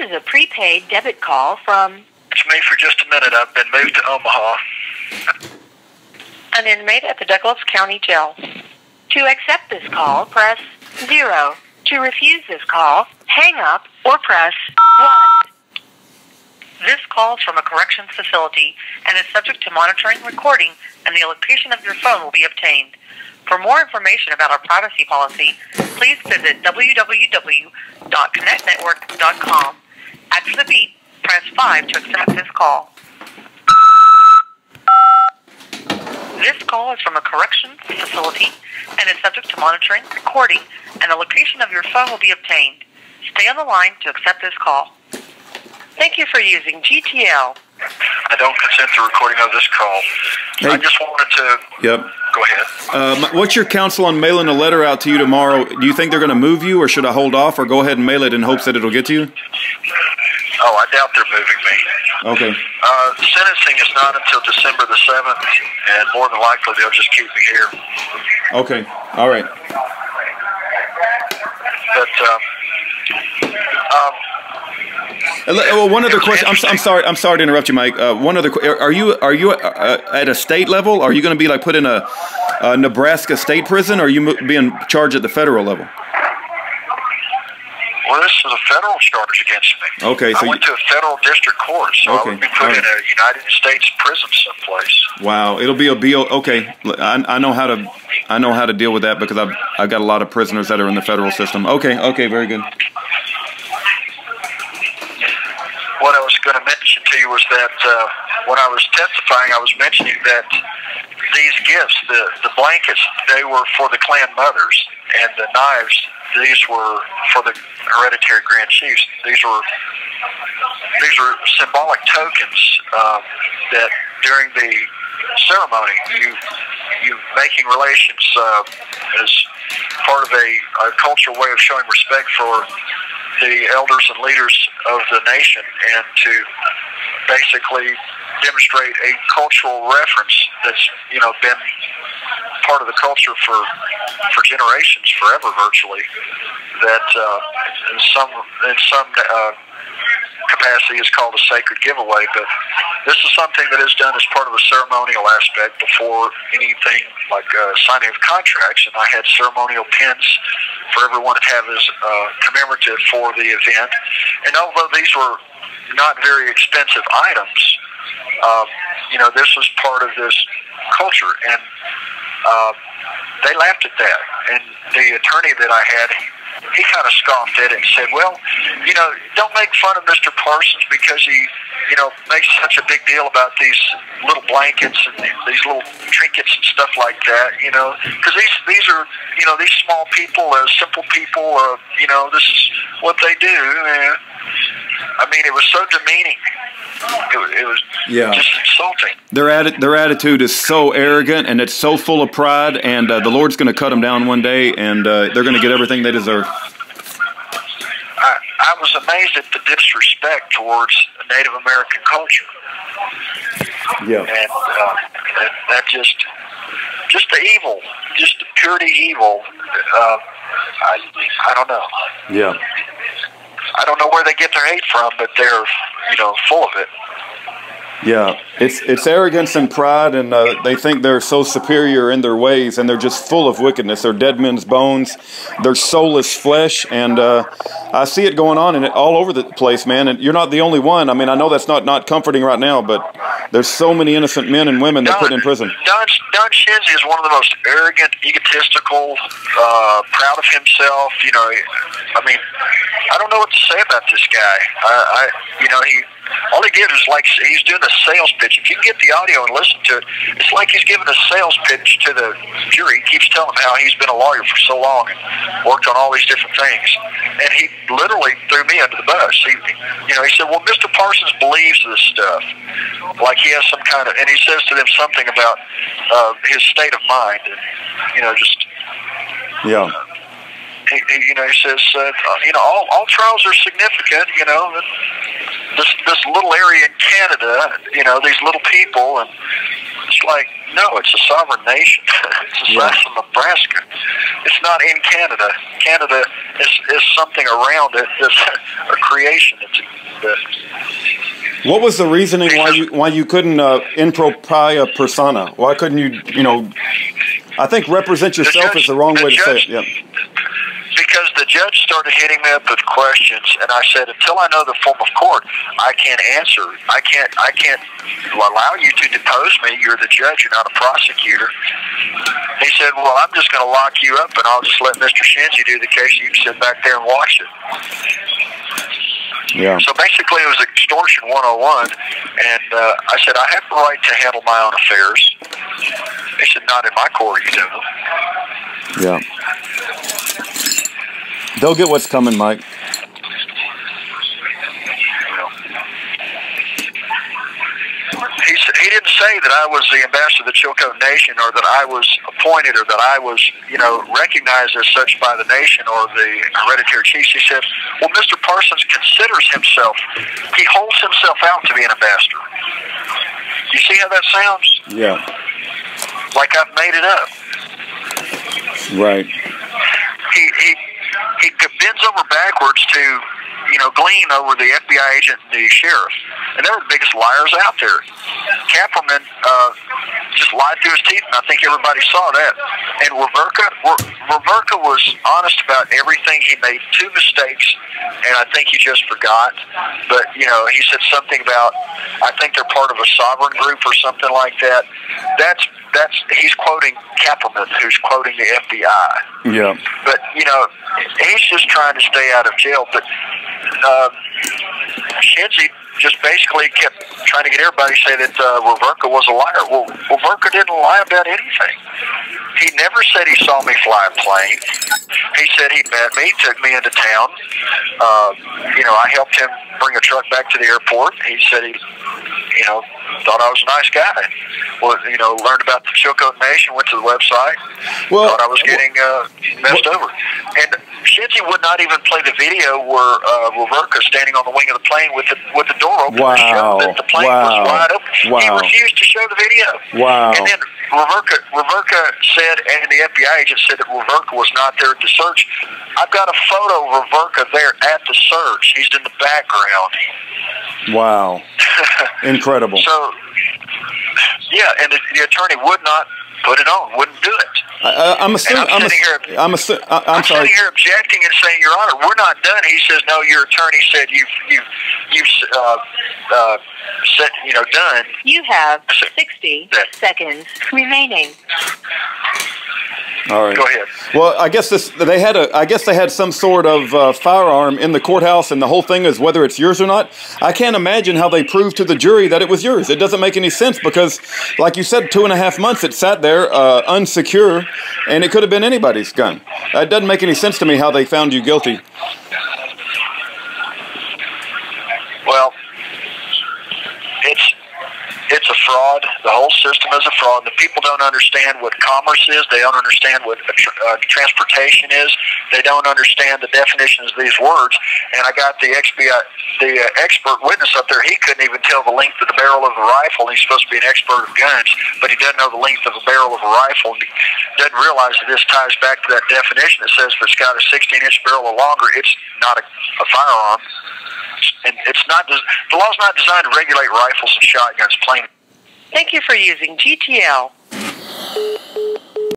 is a prepaid debit call from... It's me for just a minute. I've been moved to Omaha. An inmate at the Douglas County Jail. To accept this call, press 0. To refuse this call, hang up or press 1. This call is from a corrections facility and is subject to monitoring, recording, and the location of your phone will be obtained. For more information about our privacy policy, please visit www.connectnetwork.com. After the beep, press 5 to accept this call. This call is from a corrections facility and is subject to monitoring, recording, and the location of your phone will be obtained. Stay on the line to accept this call. Thank you for using GTL. I don't consent to recording of this call. Hey. I just wanted to... Yep. Go ahead. What's your counsel on mailing a letter out to you tomorrow? Do you think they're going to move you, or should I hold off, or go ahead and mail it in hopes that it'll get to you? Oh, I doubt they're moving me. Okay. The sentencing is not until December the 7th, and more than likely they'll just keep me here. Okay. All right. But, well, one other question. I'm sorry to interrupt you, Mike. One other. Are you at a state level? Are you going to be like put in a Nebraska state prison, or are you being charged at the federal level? Well, this is a federal charge against me. Okay, so I went to a federal district court, so okay. I would be put in a United States prison someplace. Wow, it'll be a BO. Okay, I know how to deal with that because I've got a lot of prisoners that are in the federal system. Okay, very good. What I was going to mention to you was that when I was testifying, I was mentioning that these gifts, the blankets, they were for the clan mothers, and the knives, these were for the hereditary grand chiefs. These were symbolic tokens that during the ceremony, you making relations as part of a cultural way of showing respect for the elders and leaders of the nation, and to basically demonstrate a cultural reference that's been part of the culture for generations, forever virtually. That in some capacity is called a sacred giveaway, but this is something that is done as part of a ceremonial aspect before anything like signing of contracts, and I had ceremonial pins for everyone to have as commemorative for the event. And although these were not very expensive items, this was part of this culture, and they laughed at that. And the attorney that I had, he kind of scoffed at it and said, well, don't make fun of Mr. Parsons because he, makes such a big deal about these little blankets and these little trinkets and stuff like that, because these are, these small people, simple people, this is what they do. I mean, it was so demeaning. It was just insulting. Their attitude is so arrogant, and it's so full of pride, and the Lord's going to cut them down one day, and they're going to get everything they deserve. I was amazed at the disrespect towards Native American culture. Yeah. And that just the evil, just the purity evil. I don't know. Yeah. I don't know where they get their hate from, but they're, full of it. Yeah, it's arrogance and pride, and they think they're so superior in their ways, and they're just full of wickedness. They're dead men's bones. They're soulless flesh, and I see it going on all over the place, man. And you're not the only one. I mean, I know that's not comforting right now, but there's so many innocent men and women that put in prison. Don Shinzy is one of the most arrogant, egotistical, proud of himself. I mean, I don't know what to say about this guy. All he did was like he's doing a sales pitch. If you can get the audio and listen to it, it's like he's giving a sales pitch to the jury. He keeps telling them how he's been a lawyer for so long and worked on all these different things. And he literally threw me under the bus. He said, well, Mr. Parsons believes this stuff. Like he has some kind of, and he says to them something about his state of mind. And, yeah. He says, all trials are significant, this little area in Canada, these little people, and it's like, No, it's a sovereign nation. It's the size of Nebraska. It's not in Canada. Canada is something around it that's a creation. What was the reasoning why you couldn't in propria persona? Why couldn't you, I think represent yourself is the wrong way to say it. Yeah. Because the judge started hitting me up with questions, and I said, until I know the form of court, I can't answer. I can't allow you to depose me. You're the judge. You're not a prosecutor. He said, well, I'm just going to lock you up, and I'll just let Mr. Shinzy do the case. You can sit back there and watch it. Yeah. So basically it was extortion 101, and I said, I have the right to handle my own affairs. He said, not in my court, you don't. Yeah. They'll get what's coming, Mike. He didn't say that I was the ambassador of the Chilcote Nation, or that I was appointed, or that I was, recognized as such by the nation or the hereditary chiefs. He said, well, Mr. Parsons considers himself, he holds himself out to be an ambassador. You see how that sounds? Yeah. Like I've made it up. Right. He bends over backwards to, glean over the FBI agent and the sheriff. And they're the biggest liars out there. Kapperman just lied through his teeth, and I think everybody saw that. And Reverka was honest about everything. He made 2 mistakes, and I think he just forgot. But, he said something about, I think they're part of a sovereign group or something like that. He's quoting Kapperman, who's quoting the FBI. Yeah. But, he's just trying to stay out of jail. But Shinzy just basically kept trying to get everybody to say that Reverka was a liar. Well, Reverka didn't lie about anything. He never said he saw me fly a plane. He said he met me, took me into town. I helped him bring a truck back to the airport. He said he, thought I was a nice guy. Well, learned about the Chilcote Nation, went to the website, thought I was getting messed over. And Shinzy would not even play the video where Reverka standing on the wing of the plane with the door open to show that the plane was wide open. He refused to show the video. Wow. And then Reverka said, and the FBI agent said that Reverka was not there at the search. I've got a photo of Reverka there at the search. He's in the background. Wow. Incredible. So, yeah, and the attorney would not put it on, wouldn't do it. I'm sitting here objecting and saying, Your Honor, we're not done. He says, no, your attorney said you've said, done. You have 60 seconds remaining. All right. Go ahead. Well, I guess they had some sort of firearm in the courthouse, and the whole thing is whether it's yours or not. I can't imagine how they proved to the jury that it was yours. It doesn't make any sense because, like you said, 2.5 months it sat there unsecure, and it could have been anybody's gun. It doesn't make any sense to me how they found you guilty. Well, it's a fraud. The whole system is a fraud. The people don't understand what commerce is. They don't understand what transportation is. They don't understand the definitions of these words. And I got the expert witness up there. He couldn't even tell the length of the barrel of the rifle. He's supposed to be an expert of guns, but he doesn't know the length of the barrel of a rifle. And he doesn't realize that this ties back to that definition that says if it's got a 16-inch barrel or longer, it's not a firearm. And the law's not designed to regulate rifles and shotguns plain. Thank you for using GTL.